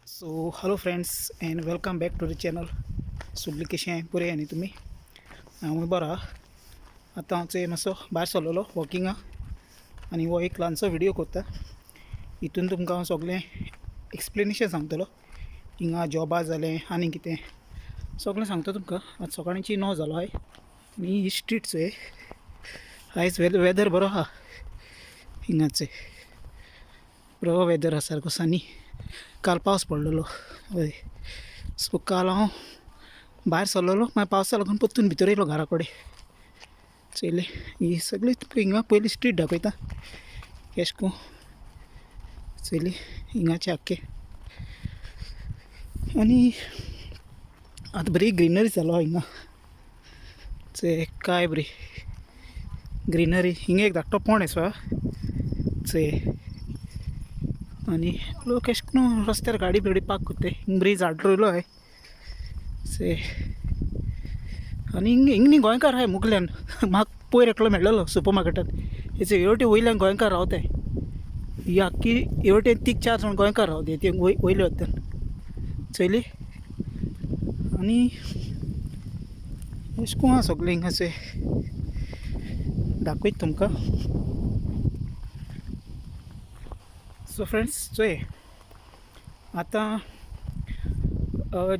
So hello friends and welcome back to the channel. सुल्ली कशें आहे बरें आनी तुमी? हांव बरो आहा. आतां हांव मातसो भायर सरलेलो वॉकिंगाक आनी हो एक ल्हानसो व्हिडियो करता. हितून तुमकां हांव सगळें एक्सप्लेनेशन सांगतलो. हिंगा जॉबा जालें आनी कितें सगळें सांगता तुमकां. आज सकाळींची 9 जालो आय आनी ही स्ट्रीट्स हे आयज वेदर बरो आहा. हिंगाचे बरो वेदर आसा सारको सनी. काल पावस पडलेलो हय. सो काल हांव भायर सरलेलो मागीर पावसा लागून परतून भितर येयलो घरा कडेन. चयलें ही सगळी तुमकां हिंगा पयलीं स्ट्रीट दाखयता केश को. चयली हिंगाचे आख्खे आनी आतां बरी ग्रिनरी जालो हिंगा. चय काय बरी ग्रिनरी. हिंगा एक धाकटो पोंड आसा चय आनी लोक अशें करून रस्त्यार गाडी बिडी पार्क करताय. हिंग बरी झाड रोयलो हाय से आनी हिंग न्ही गोंयकार हाय मुगल्यान. म्हाका पयर एकलो मेळ्ळलो सुपर मार्केटांत. हेचे हेवटे वयल्यान गोंयकार रावताय. ही आख्खी हेवटेन 3-4 जाण गोंयकार रावताय ते वयले वयल्यान चयली. आनी अशें करून आहा सगळें हिंगाचे दाखयता तुमकां. सो फ्रेंड्स चोय आतां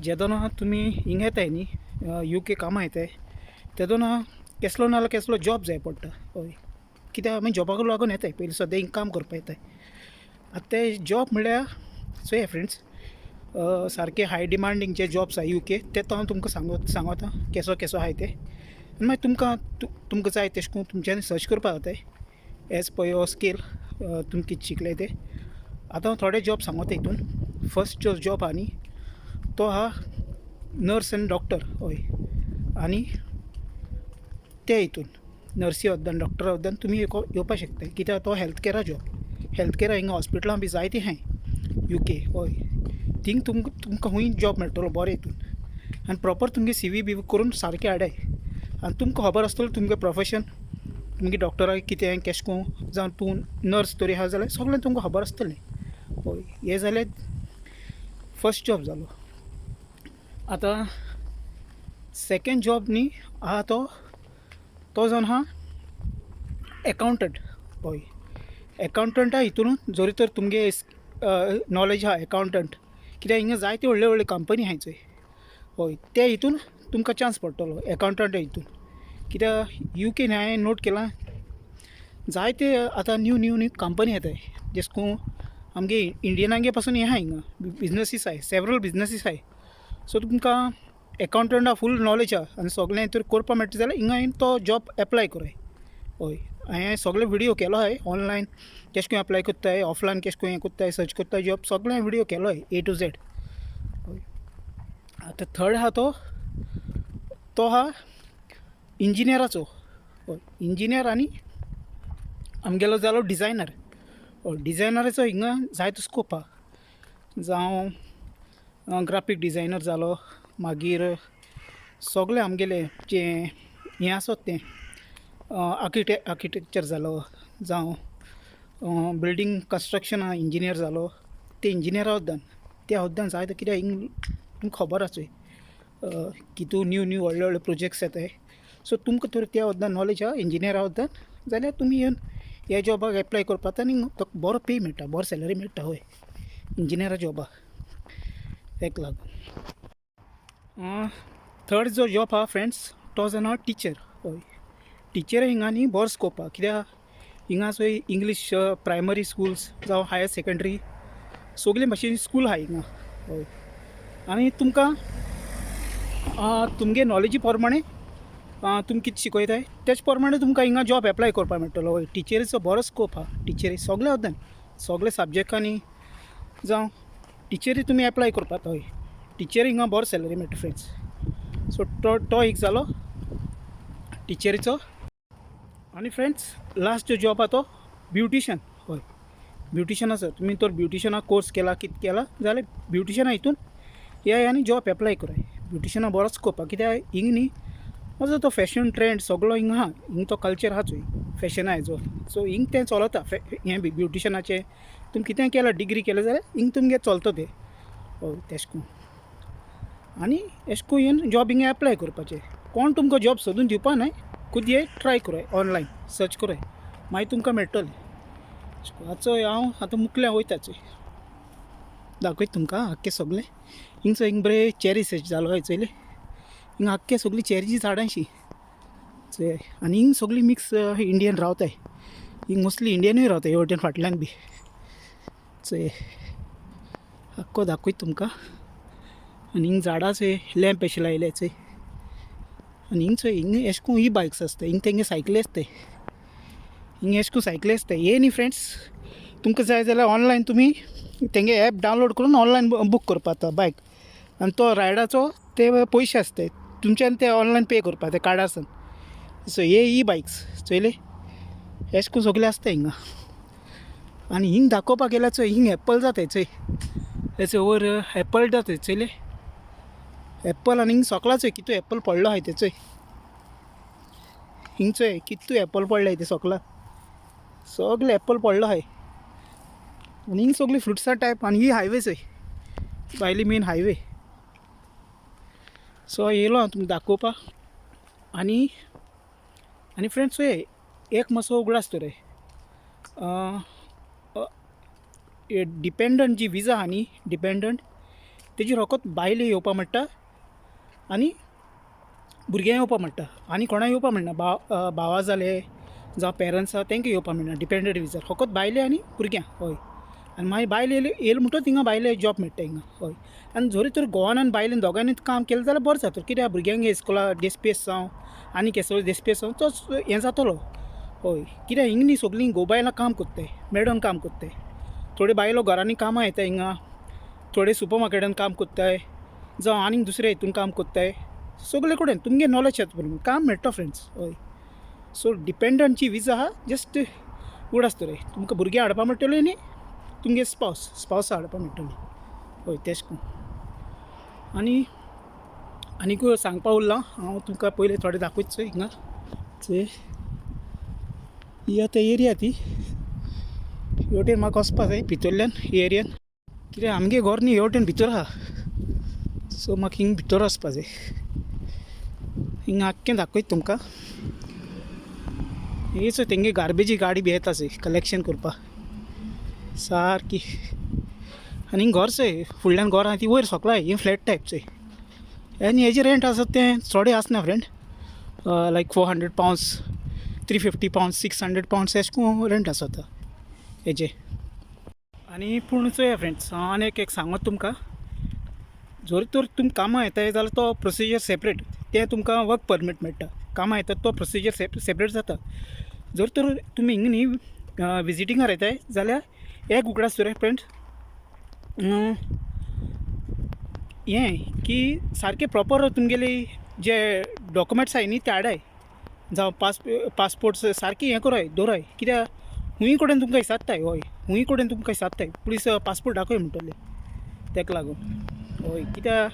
जेदोन तुमी हिंगा येताय न्ही UK कामां येताय तेदोन केसलो नाल्यार केसलो जॉब जाय पडटा. हय कित्याक आमी जॉबाक लागून येताय. पयलीं सद्या हिंगा काम करपा येताय. आतां ते जॉब म्हणल्यार चोय फ्रेंड्स सारके हाय डिमांडींग जे जॉब्स आहाय UK ते तो हांव तुमकां सांगता केसो केसो आहाय ते. आनी मागीर तुमकां जाय तेश करून तुमच्यांनी सर्च करपा जाताय एज पर युअर स्कील. तुमी कितें शिकले ते. आतां हांव थोडे जॉब सांगता हितून. फर्स्ट जो जॉब आहा न्ही तो आहा नर्स आनी डॉक्टर. हय आनी ते हितून नर्सी वद्दान डॉक्टरा वद्दान तुमी येवपा शकताय. कित्याक तो हेल्थ कॅरा जॉब. हेल्थ कॅरा हिंगा हॉस्पिटलां बी जायतीं हाय UK. हय थिंग तुमकां खूंय जॉब मेळटलो बरें हितून. आनी प्रॉपर तुमगे CV बी करून सारकें हाडाय. आनी तुमकां खबर आसतलो तुमगे प्रोफेशन तुमगे डॉक्टराक कितें केश कोन्न जावं तूं नर्स तरी आहा जाल्यार सगळें तुमकां खबर आसतलें. हय हें जालें फर्स्ट जॉब जालो. आतां सेकेंड जॉब न्ही आहा तो जावन आहा एकावंटंट. हय एकावंटंटा हितून जरी तर तुमगे नॉलेज आहा एकावंटंट कित्याक हिंगा जायते व्हडले व्हडले कंपनी आहाय चोय. हय ते हितून तुमकां चान्स पडटलो एकावंटंटा हितून. कित्याक UK हांवें नोट केलां जायते आतां न्यू कंपनी येताय. जेश कोन्न आमगे इंडियनागे पासून हे आहाय हिंगा बिजनसीस आहाय सेवरल बिजनसीस आहाय. सो तुमकां एकावंटंटा फूल नॉलेज आहा आनी सगळें तर करपा मेळटा जाल्यार हिंगा येवन तो जॉब एप्लाय कराय. हय हांवें सगळे व्हिडियो केलो हाय ऑनलायन केश कोन्न एप्लाय कोत्ताय ऑफलायन केश कोन्न हें कोत्ताय सर्च कोत्ताय जॉब सगळें व्हिडियो केलो हाय A to Z. हय आतां थर्ड आहा तो आहा इंजिनियराचो. हय इंजिनियर आनी आमगेलो जालो डिजायनर. हय डिजायनराचो हिंगा जायतो स्कोप आहा. जावं ग्राफीक डिजायनर जालो मागीर सगळें आमगेले जें हें आसत तें आर्किटेक्चर जालो जावं बिल्डींग कंस्ट्रक्शना इंजिनियर जालो ते इंजिनियरा वद्दान त्या वद्दान जायतो. कित्याक हिंग तुमकां खबर आसोय कितू न्यू व्हडले व्हडले प्रोजेक्ट्स येताय. सो तुमकां तर त्या वद्दान नॉलेज आहा इंजिनियरा वद्दान जाल्यार तुमी येवन ह्या जॉबाक एप्लाय करपाक आनी ताका बरो पे मेळटा बरो सॅलरी मेळटा. हय इंजिनियरा जॉबाक ताका लागून. थर्ड जो जॉब आहा फ्रेंड्स तो जावन टिचर. हय टिचर हिंगा न्ही बरो स्कोप आहा. कित्याक हिंगा चोय इंग्लीश प्रायमरी स्कुल्स जावं हायर सेकंडरी सगळे भाशेन स्कूल आहाय हिंगा. हय आनी तुमकां तुमगे नॉलेजी प्रमाणे तुमी कितें शिकयताय तेच प्रमाणे तुमकां हिंगा जॉब एप्लाय करपाक मेळटलो. हय टिचरीचो बरो स्कोप आहा. टिचरी सगळे वद्दान सगळे सब्जेक्टांनी जावं टिचरी तुमी एप्लाय करपाक. हय टिचरी हिंगा बरो सॅलरी मेळटा फ्रेंड्स. सो तो एक जालो टिचरीचो. आनी फ्रेंड्स लास्ट जो जॉब आहा तो ब्युटिशन. हय ब्युटिशनाचो तुमी तर ब्युटिशना कोर्स केला कितें केला जाल्यार ब्युटिशना हितून येयाय आनी जॉब एप्लाय कराय. ब्युटिशना बरो स्कोप आहा. कित्याक हिंग न्ही असो तो फॅशन ट्रेंड सगळो हिंगा आहा. हिंग तो कल्चर आहा चोय फॅशना हेजो. सो हिंग तें चलता हें बी ब्युटिशनाचें. तुमी कितें केलां डिग्री केलें जाल्यार हिंग तुमगे चलता तें. हय तेश करून आनी एश कोन्न जॉब हिंगा एप्लाय करपाचें कोण तुमकां जॉब सोदून दिवपा न्हय खुद ये ट्राय कराय ऑनलायन सर्च कराय मागीर तुमकां मेळटलें आतां हांव आतां मुकल्या वयता चोय दाखयता तुमकां आख्खें सगळें हिंगसर हिंग बरें चॅरी सेट जालो काय चोयले हिंगा आख्खें सगळीं चॅरीची झाडां अशीं चोय आनी हिंग सगळीं मिक्स इंडियन रावताय हिंग मोस्टली इंडियनूय रावताय हे वटेन फाटल्यान बी चोय आख्खो दाखयता तुमकां आनी हिंग झाडां चोय लॅम्प अशें लायले चोय आनी हिंग चोय हिंग एश कोन्न ई बायक्स आसताय हिंग तेंगे सायकली आसताय हिंग एश कोन्न सायकली आसताय हे न्ही फ्रेंड्स तुमकां जाय जाल्यार ऑनलायन तुमी तेंगे एप डावनलोड करून ऑनलायन बूक करपाक बायक आनी तो रायडाचो ते पयशे आसताय तुमच्यान ते ऑनलायन पे करपा ते कार्डासान सो हे ई बायक्स चोयले एश कोन्न सगळे आसता हिंगा आनी हिंग दाखोवपाक गेल्यार चोय हिंग एप्पल जाताय चोय हेचे वयर एप्पल जाताय चोयले एप्पल आनी हिंग सोकला चोय कितू एप्पल पडलो आहाय ते चोय हिंग चोय कितू एप्पल पडले ते सोकला सगळे एप्पल पडलो आहाय आनी हिंग सगळीं फ्रुट्सां टायप आनी ही हायवे चोय भायली मेन हायवे सो येयलो हांव तुमकां दाखोवपाक आनी फ्रेंड्स चोय एक मातसो उगडास आसता रे डिपेंडंट जी विजा आहा न्ही डिपेंडंट तेजी रोखोत बायले येवपा मेळटा आनी भुरग्यां येवपा मेळटा आनी कोणाय येवपा मेळना भावा जाले जावं पेरंट्स आहा तेंकां येवपा मेळना डिपेंडंट विजा फकत बायले आनी भुरग्यां हय आनी मागीर बायले येयले म्हणटच थिंगा बायले जॉब मेळटा हिंगा हय आनी जरी तर गोवान आनी बायलेन दोगांयनी काम केलें जाल्यार बरें जाता कित्याक भुरग्यांक इस्कोला डेस्पेस जावं आनी केसो डेस्पेस जावं तोच हें जातलो हय कित्याक हिंग न्ही सगळीं घोव बायलां काम कोत्ताय मेळोन काम कोत्ताय थोडे बायलो घरांनी कामां येताय हिंगा थोडे सुपर मार्केटान काम कोत्ताय जावं आनीक दुसऱ्या हितून काम कोत्ताय सगळे कडेन तुमगे नॉलेज येता पळय काम मेळटा फ्रेंड्स हय सो डिपेंडंटची विजा आहा जस्ट उगड आसता रे तुमकां भुरगीं हाडपा मेळटलीं न्ही तुमगे स्पावस हाडपा मेळटलीं हय तेश कोन्न आनीक सांगपा उरलां हांव तुमकां पयलीं थोडें दाखयता चोय हिंगा चोय ही आतां एरिया ती हे वटेन म्हाका वचपा जाय भितरल्यान ही एरियान कित्याक आमगे घर न्ही हे वटेन भितर आहा सो म्हाका हिंग भितर वचपा जाय हिंगा आख्खें दाखयता तुमकां ही चोय तेंगे गार्बेजी गाडी बी येता चोय कलेक्शन करपाक सारकी आनी हिंग घर चोय फुडल्यान घर आहा ती वयर सोकलाय ही फ्लॅट टायप चोय आनी हेजें रेंट आसा तें चोडे आसना फ्रेंड लायक £400 £350 £600 एश कोन्न रेंट आसता हेजे आनी पूण चोय फ्रेंड्स हांव आनी एक सांगत तुमकां जरी तर तुमी कामां येताय जाल्यार तो प्रोसिजर सेपरेट तें तुमकां वर्क परमीट मेळटा कामां येता तो प्रोसिजर सेपरेट जाता जर तर तुमी हिंग न्ही विजिटिंगार येताय जाल्यार एक उगडास तर फ्रेंड्स हें की सारकें प्रॉपर तुमगेली जे डॉक्युमेंट्स आहाय न्ही ते हाडाय जावं पासपोर्ट्स सारकी हें कराय दवराय कित्याक हुंय कडेन तुमकां हिसाबताय हय हुंय कडेन तुमकां हिसाबताय पुलीस पासपोर्ट दाखय म्हणटले तेका लागून हय कित्याक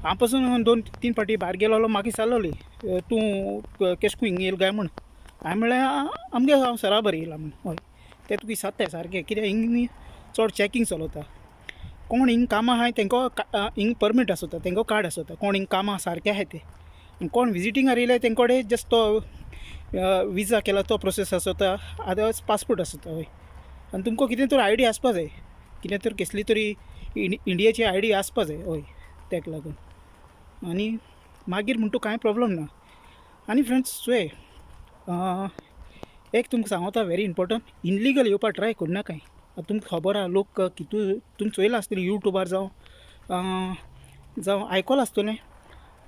हांव पासून 2-3 फावटी भायर गेलोलो म्हाका विचारलोली तूं केश को हिंग येयला काय म्हूण हांवें म्हणलें आमगे हांव सराबर येयला म्हूण हय ते तुका हिसाबताय सारकें कित्याक हिंग न्ही चड चॅकींग चलता कोण हिंग कामां आहाय तेंको हिंग परमीट आसता तेंको कार्ड आसता कोण हिंग कामां सारकें आहाय ते कोण विजिटिंगार येयले तेंचे कडेन जस्ट तो विजा केला तो प्रोसेस आसता अदर्स पासपोर्ट आसता हय आनी तुमकां कितें तरी आयडी आसपा जाय कितें तर कसली तरी इंडियाची आयडी आसपा जाय हय तेका लागून आनी मागीर म्हणटू कांय प्रॉब्लम ना आनी फ्रेंड्स चोय एक तुमकां सांगता वेरी इम्पॉर्टंट इनलिगल येवपा ट्राय करनाकाय तुमकां खबर आहा लोक कितू तुमी चोयलां आसतलें युट्यूबार जावं आयकलां आसतलें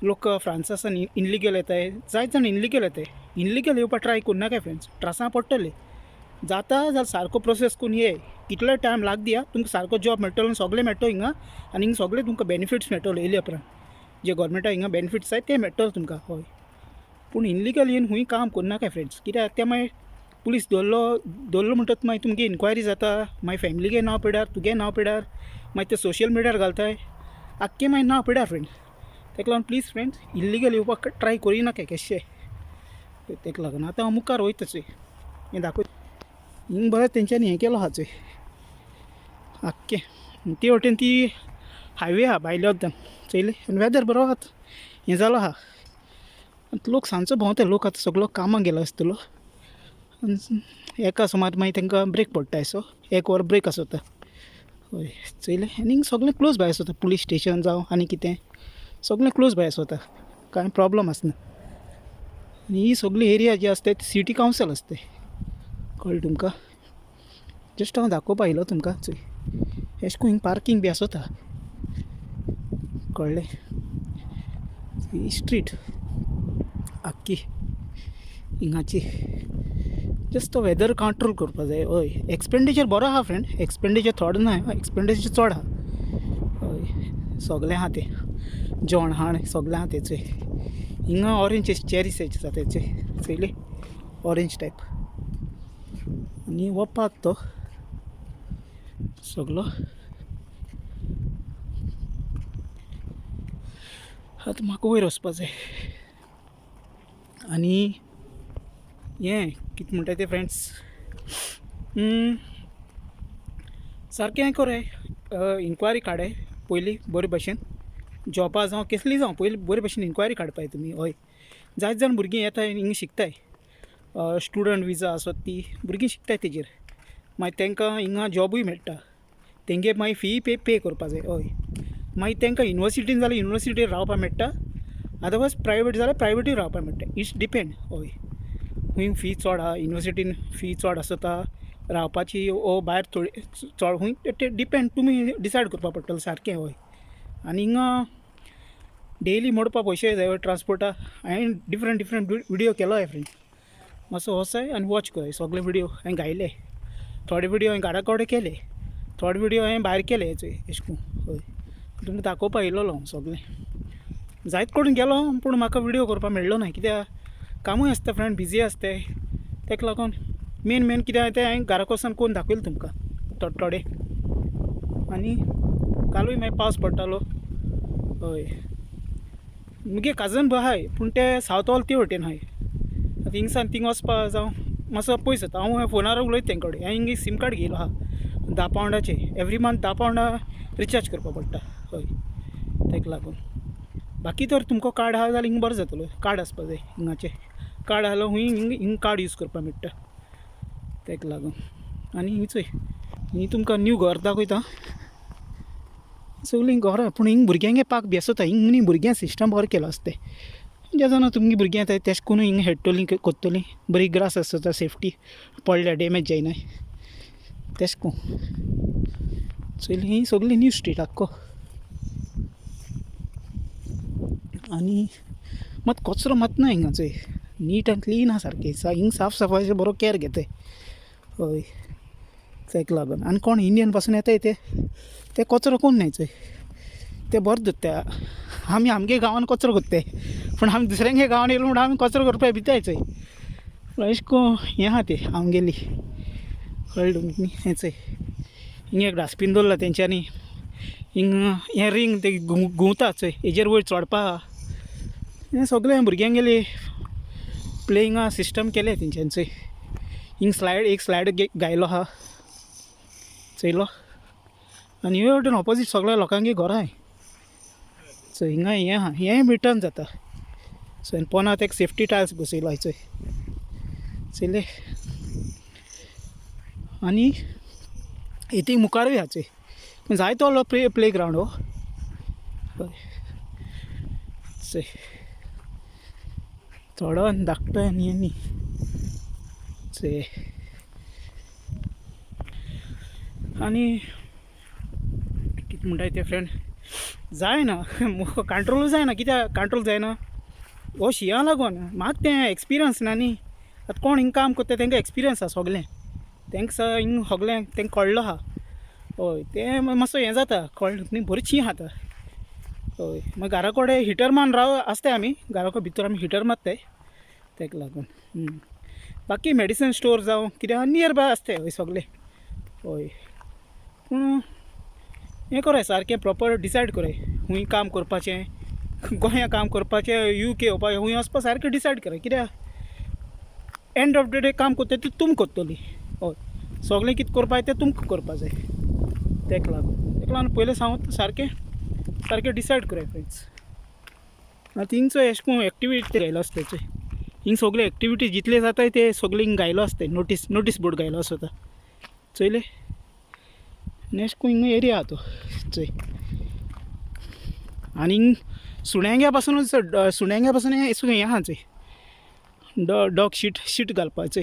लोक फ्रांसासान इनलिगल येताय जायत जाण इनलिगल येताय इनलिगल येवपा ट्राय करनाकाय फ्रेंड्स त्रासां पडटले जाता जाल्यार सारको प्रोसेस करून ये कितलो टायम लाग दिया तुमकां सारको जॉब मेळटलो सगळें मेळटो हिंगा आनी हिंगा सगळें तुमकां बेनिफिट्स मेळटले येयले उपरांत जे गव्हर्मेंटा हिंगा बेनिफिट्स आसाय ते मेळटले तुमकां हय पूण इनलिगल येवन खूंय काम करनाकाय फ्रेंड्स कित्याक ते मागीर पुलीस दवरलो म्हणटच मागीर तुमगे इन्क्वायरी जाता मागीर फॅमिलीगे नांव पिड्यार तुगे नांव पिड्यार मागीर ते सोशल मिडियार घालताय आख्खें मागीर नांव पिड्यार फ्रेंड्स तेका लागून प्लीज फ्रेंड्स इल्लिगल येवपाक ट्राय करिनाकाय केशें तेका लागून आतां हांव मुखार वयता चोय हें दाखय हिंग बरें तेंच्यांनी हें केलो आहा चोय आख्खें ते वटेन ती हायवे आहा भायले वचून चयले आनी वेदर बरो आहा हें जालो आहा लोक सांजचो भोंवता लोक आतां सगळो कामाक गेलो आसतलो आनी एका सुमार मागीर तांकां ब्रेक पडटा सो 1 वर ब्रेक आसता हय चयले आनी हिंग सगळें क्लोज बाय आसता पुलीस स्टेशन जावं आनी कितें सगळें क्लोज बाय आसता कांय प्रॉब्लम आसना आनी ही सगळी एरिया जी आसता ती सिटी कावन्सिल आसता कळ्ळें तुमकां जस्ट हांव दाखोवपा आयलो तुमकां चोय अशें करून हिंग पार्कींग बी आसता कळ्ळें ही स्ट्रीट आख्खी हिंगाची जस्ट तो वेदर कंट्रोल करपा जाय हय एक्सपेंडिचर बरो आहा फ्रेंड एक्सपेंडिचर थोडो ना एक्सपेंडिचर चड आहा हय सगळें आहा तें जेवण हाण सगळें आहा तें चोय हिंगा ऑरेंज चेरीस आसा तेचे चयले ऑरेंज टायप आनी वपाक तो सगळो आतां म्हाका वयर वचपा जाय आनी हें कितें म्हणटा तें फ्रेंड्स सारकें हें कोराय इन्क्वायरी काडाय पयलीं बरे भशेन जॉबा जावं कसली जावं पयलीं बरे भशेन इन्क्वायरी काडपाय तुमी हय जायत जाण भुरगीं येताय हिंगा शिकताय स्टुडंट विजा आसत ती भुरगीं शिकताय तेजेर मागीर तांकां हिंगा जॉबूय मेळटा तेंगे मागीर फी पे करपा जाय हय मागीर तांकां युनिवर्सिटीन जाल्यार युनिवर्सिटीर रावपा मेळटा अदरवायज प्रायवेट जाल्यार प्रायवेटूय रावपा मेळटा इट्स डिपेंड हय हूंय फी चड आहा युनिवर्सिटीन फी चड आसता रावपाची ओ भायर थोडी चड हूंय ते डिपेंड तुमी डिसायड करपा पडटलें सारकें हय आनी हिंगा डेली मोडपा पयशे जाय ट्रान्सपोर्टा हांवें डिफरंट विडियो केलो हांवें फ्रेंड मातसो वचाय आनी वॉच कराय सगळे विडियो हांवें घायले थोडे विडियो हांवें घाराकोडे केले थोडे विडियो हांवें भायर केले हेचे अशें करून हय तुमकां दाखोवपा येयलोलो हांव सगळें जायत कडेन गेलो पूण म्हाका विडियो करपा मेळ्ळो ना कित्याक कामूय आसता फ्रेंड बिजी आसता ताका लागून मेन कितें तें हांवें घरा कडच्यान करून दाखयलें तुमकां थोडे आनी कालूय मागीर पावस पडटालो हय मुगे काजन आहाय पूण ते सावथ ऑल ते वटेन आहाय आतां हिंगसान थिंग वचपा जावं मातसो पयस जाता हांव फोनार उलयता तेंचे कडेन हांवें हिंग सीम कार्ड घेयलो आहा 10 पावंडाचे एवरी मंथ 10 पावंडा रिचार्ज करपा पडटा हय ताका लागून बाकी तर तुमकां कार्ड आहा जाल्यार हिंग बरो जातलो कार्ड आसपा जाय हिंगाचें कार्ड आसलो हिंग कार्ड यूज करपा मेळटा ताका लागून आनी हिंग चोय ही तुमकां न्यू घर दाखयता सगळीं घरां पूण हिंग भुरग्यांगे पाक बी आसता हिंग न्ही भुरग्यां सिस्टम बरो केलो आसता जेन्ना तुमगे भुरगीं येताय तेश करून हिंग हेडटलीं कोत्तलीं बरी ग्रास आसता सेफ्टी पडल्या डॅमेज जायनाय तेश करून चोयली ही सगळी न्यू स्ट्रीट आख्खो आनी मात कचरो मात ना हिंगा चोय नीट आनी क्लीन आहा सारकें हिंग साफ सफायचो बरो केअर घेताय हय ताका लागून आनी कोण इंडियन पासून येताय ते कचरो कोण न्हय चोय ते बरें धरता आमी आमगे गांवान कचरो करताय पूण आमी दुसऱ्यांगे गांवान येयलो म्हणून आमी कचरो करपाक भिताय चोय अशें करून हें आहा तें आमगेली कळ्ळें तुमकां हें चोय हिंग एक डास्टबीन दवरला तेंच्यांनी हिंग हें रिंग ते घुंवता चोय हेजेर वयर चडपा हें सगळें भुरग्यांगेली प्लेइंगा सिस्टम केलें तेंच्यांनी चोय हिंग एक स्लायड गायलो आहा चोयलो आनी हे वटेन ऑपोजीट सगळ्या लोकांगे घरां आहाय सो हिंगा हें आहा हेंय रिटर्न जाता सो हांवें पोनात एक सेफ्टी टायल्स बसयलो हाय चोय चोयलें आनी इथी मुखारूय आहा चोय पूण जायतो व्हडलो प्ले ग्रावंड हो हय चोय थोडो धाकटो आनी न्ही चोय आनी कितें म्हणटाय ते फ्रेंड जायना कंट्रोल जायना कित्याक कंट्रोल जायना हो शिंया लागून म्हाका तें एक्सपिरियन्स ना न्ही आतां कोण हिंग काम करता तांकां एक्सपिरियन्स आसा सगळें तांकां हिंग सगळें तांकां कळ्ळो आहा हय तें मातसो हें जाता कळ्ळें न्ही बरी ची आहा हय मागीर घरा कडेन हिटर मान आसताय आमी घरा कडेन भितर आमी हिटर मारताय ताका लागून बाकी मेडिसीन स्टोर जावं कितें नियर बाय आसताय हय सगळें हय पूण हें कराय सारकें प्रॉपर डिसायड कराय हूंय काम करपाचें गोंया काम करपाचें UK येवपाचें हूंय वचपा सारकें डिसायड कराय कित्याक एंड ऑफ द डे काम करता तें तुमी करतलीं हय सगळें कितें करपा तें तुमकां करपा जाय ताका लागून पयलें सांगता सारकें सारकें डिसायड कराय फ्रेंड्स. आतां हिंगचो अशें करून एक्टिविटी घायलो आसता चोय. हिंग सगळे एक्टिविटी जितले जाताय ते सगळे हिंग घायलो आसताय. नोटीस बोर्ड घायलो आसता चोयले. आनी अशें करून हिंग एरिया आहा तो चोय. आनी हिंग सुण्यांग्या पासून हें आहा चोय डॉग शीट घालपाचें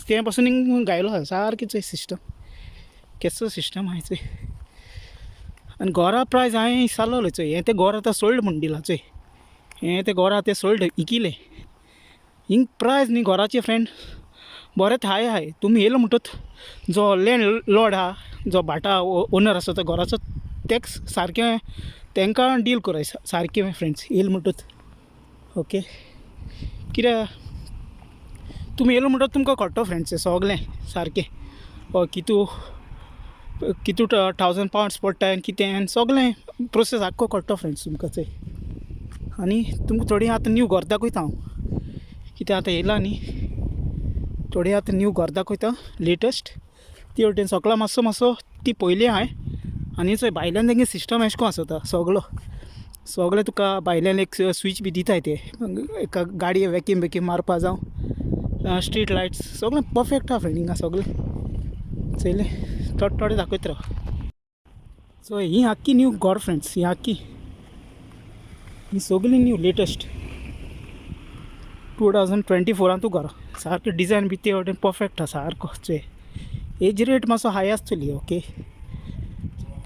ते पासून हिंग घायलो आहा सारकें चोय सिस्टम. केसो सिस्टम आहाय चोय. आनी घरा प्रायस हांवें विचारलोलें चोय. हें तें घर आतां सोल्ड म्हूण दिलां चोय. हें तें घर आहा तें सोल्ड इकिलें. हिंग प्रायस न्ही घराचे फ्रेंड बरेंच हाय आहाय. तुमी येयलो म्हणटच जो लँड लॉर्ड आहा, जो भाटा ओनर आसा तो घराचो, तेच सारकें तांकां डील कराय सारकें फ्रेंड्स येयलो म्हणटच. ओके, कित्याक तुमी येयलो म्हणटच तुमकां कळटो फ्रेंड्स सगळें सारकें. हय कितू £1000 पडटा आनी कितें आनी सगळें प्रोसेस आख्खो कळटो फ्रेंड्स तुमकां चोय. आनी तुमकां थोडी आतां न्यू घर दाखयता हांव. कित्याक आतां येयला न्ही, थोडी आतां न्यू घर दाखयता लेटस्ट. ती वटेन सगळा मातसो ती पयली हांवें. आनी चोय भायल्यान तेंगे सिस्टम एशें को आसता सगळें तुका भायल्यान एक स्विच बी दिताय ते एका गाडये वॅक्यूम मारपा जावं स्ट्रीट लायट्स सगळें परफेक्ट आहा फ्रेंड हिंगा सगळें चोयलें. थोडे दाखयत राव. सो ही आख्खी न्यू घर फ्रेंड्स. ही सगळीं न्यू लेटस्ट 2024 तू घर. सारकें डिजायन बी ते वटेन परफेक्ट आहा सारको चोय. एज रेट मातसो हाय आसतली. ओके,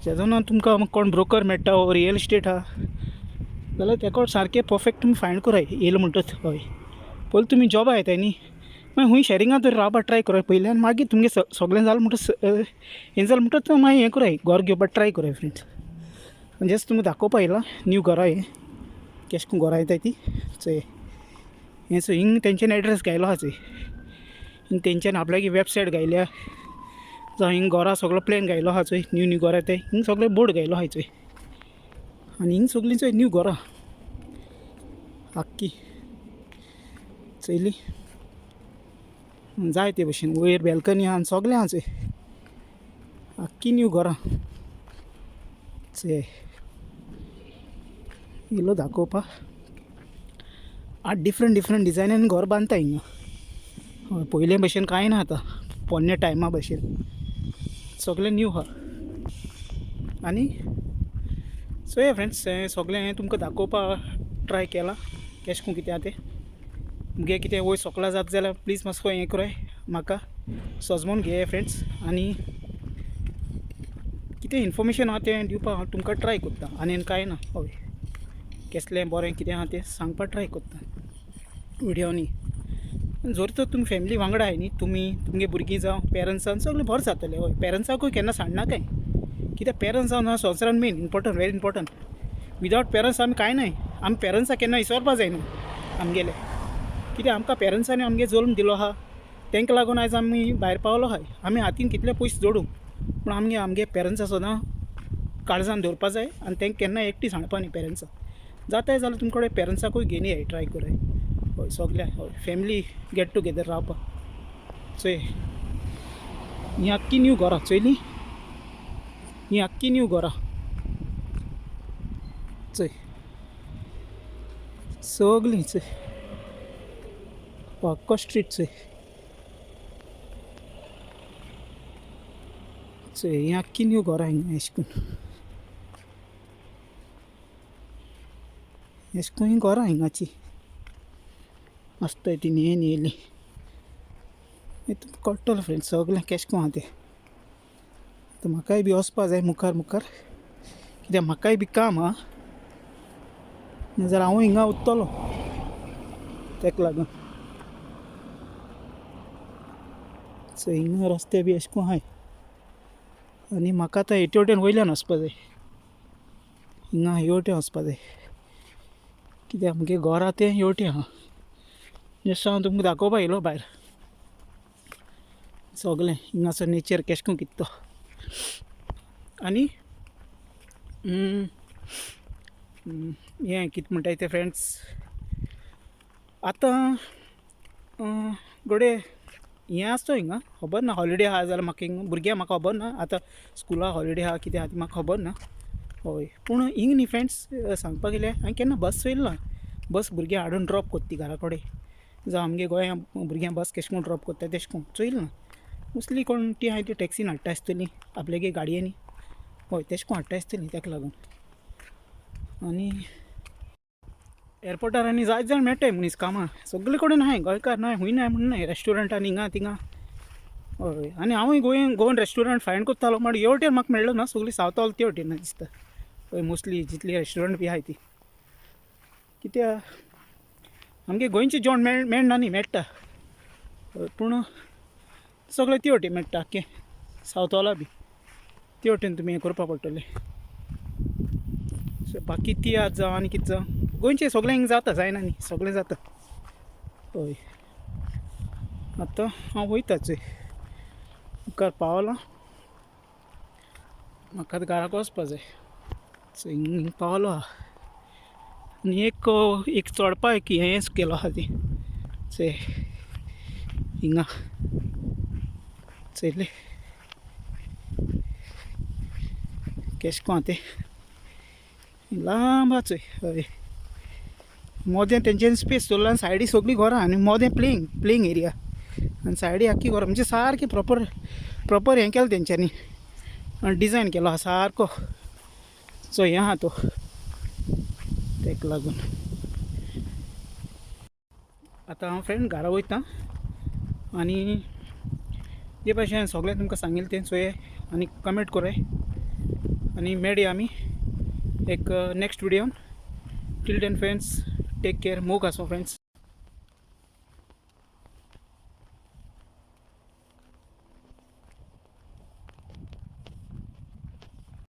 जेदोना तुमकां कोण ब्रोकर मेळटा वो रियल इस्टेट आहा जाल्यार तेका सारकें परफेक्ट तुमी फायंड कराय येयलो म्हणटच. हय, पयलीं तुमी जॉबा येताय न्ही, मागीर हूंय शेरिंगां तरी रावपा ट्राय कराय पयलीं. आनी मागीर तुमगे सगळें जालें म्हणटच हें जालें म्हणटच मागीर हें कराय घर घेवपाक ट्राय कराय फ्रेंड्स. जस्ट तुमकां दाखोवपा येयलां न्यू घरा हें केश करून घरा येताय ती चोय. हें चोय हिंग तेंच्यानी एड्रेस घायलो आहा चोय. हिंग तेंच्यानी आपल्यागे वेबसायट घायल्या जावं हिंग घरा सगळो प्लॅन घायलो आहा चोय. न्यू घर येताय हिंग सगळे बोर्ड घायलो आहाय चोय. आनी हिंग सगळीं चोय न्यू घरां आख्खी चोयली जाय ते भशेन. वयर बॅल्कनी आहा आनी सगळें आहा चोय. आख्खी न्यू घरां चोय. येयलो दाखोवपा. डिफरंट डिजायनान घर बांदताय हिंगा. हय, पयले भशेन कांय ना आतां पोन्ने टायमा भशेन सगळें न्यू आहा. आनी चोया फ्रेंड्स हें सगळें तुमकां दाखोवपा ट्राय केलां केश करून कितें आहा तें. मुगे कितें वयर सकला जाता जाल्यार प्लीज मातसो हें कराय म्हाका सजमोन घेयाय फ्रेंड्स. आनी कितें इन्फॉर्मेशन आहा तें दिवपा हांव तुमकां ट्राय कोत्ता. आनी कांय ना. हय, केसलें बरें कितें आहा तें सांगपा ट्राय कोत्ता विडियोनी. जर तर तुमी फॅमिली वांगडा आहाय न्ही, तुमगे भुरगीं जावं पेरंट्सान सगळें बरें जातलें. हय, पेरंट्साकूय केन्ना सांडनाकाय. कित्याक पेरंट्स जावन संवसारान main important, very important. Without parents आमी कांय नाय. आमी पेरंट्साक केन्ना विसरपा जायना आमगेले. कित्याक आमकां पेरंट्सांनी आमगे जल्म दिलो आहा, तांकां लागून आयज आमी भायर पावलो आहाय. आमी हातीन कितले पयस जोडूं पूण आमगे पेरंट्सां सदां काळजान दवरपा जाय. आनी तांकां केन्ना एकटी सांडपा न्ही पेरंट्सां. जाताय जाल्यार तुमचे कडेन पेरंट्साकूय घेवन येयाय ट्राय कराय. हय, सगळ्या हय फॅमिली गेट टुगेदर रावपा चोय. ही आख्खी न्यू घरां चोयली. ही आख्खी न्यू घरां चोय सगळीं चोय. आख्खो स्ट्रीट चोय. ही आख्खी न्यू घरां हिंगा अशें करून ही घरां हिंगाची आसताय ती न्हेन येयली. तुमकां कळटलें फ्रेंड्स सगळें केश करून आहा तें. आतां म्हाकाय बी वचपा जाय मुखार कित्याक म्हाकाय बी काम आहा. नाजाल्यार हांव हिंगा उरतलो तेका लागून. सो हिंगा रस्ते बी अशें करून आहाय. आनी म्हाका आतां हेटे वटेन वयल्यान वचपा जाय. हिंगा हे वटेन वचपा जाय कित्याक आमगे घर आहा तें हे वटेन आहा. जस्ट हांव तुमकां दाखोवपा येयलो भायर सगळें हिंगासर नेचर केश करून कितें तो. आनी हें कितें म्हणटाय तें फ्रेंड्स आतां घोडे हें आसता हिंगा खबर ना हॉलिडे आहा जाल्यार म्हाका हिंगा भुरग्यांक म्हाका खबर ना. आतां स्कुला हॉलिडे आहा कितें आहा ती म्हाका खबर ना. हय पूण हिंग न्ही फ्रेंड्स सांगपाक गेल्यार हांवें केन्ना बस चोयल ना. बस भुरग्यां हाडून ड्रॉप कोत्ती घरा कडेन जावं आमगे गोंया भुरग्यां बस केश कोन ड्रॉप कोत्ता तेश कोन चोयल ना. मोस्टली कोण ती हांवें ती टॅक्सीन हाडटा आसतली आपल्यागे गाडयेनी. हय तेश कोन हाडटा आसतली तेका लागून. आनी एअरपोर्टार आनी जायत जाण मेळटाय मनीस कामां सगळे कडेन आहाय गोंयकार नाय हूंय नाय म्हण नाय रेस्टोरंटान हिंगा थिंगा. हय आनी हांवूय गोवन रेस्टोरंट फायंड कोत्तालो मात हे वटेन म्हाका मेळ्ळो ना सगळीं सावथ ऑल ते वटेन दिसता. हय मोस्टली जितली रेस्टोरंट बी आहाय ती कित्या आमगे गोंयचें जेवण मेळना न्ही मेळटा पूण सगळें ते वटेन मेळटा आख्खें सावथ ऑला बी ते वटेन तुमी हें करपा पडटलें. सो बाकी तियात्र जावं आनी कितें जावं गोंयचें सगळें हिंग जाता जायना न्ही सगळें जाता. हय आतां हांव वयताच मुखार पावलां म्हाका आतां घराक वचपा जाय. सो हिंग पावलो आहा आनी एक चोडपा एक हें केलो आहा ती से हिंगा चयले केश कोन तें लांब चोय. हय मोदें तेंच्यांनी स्पेस दवरला आनी सायडी सगळीं घरां आनी मोदें प्लेइंग एरिया आनी सायडी आख्खी घरां म्हणजे सारकें प्रॉपर हें केलें तेंच्यांनी डिजायन केलो आहा सारको. सो हें आहा तो तेका लागून आतां हांव फ्रेंड घरा वयतां आनी हे भाशेन सगळें तुमकां सांगिल्लें तें चोय आनी कमेंट कोराय आनी मेळया आमी एक नेक्स्ट विडियोन. Till then friends take care मोग आसो फ्रेंड्स.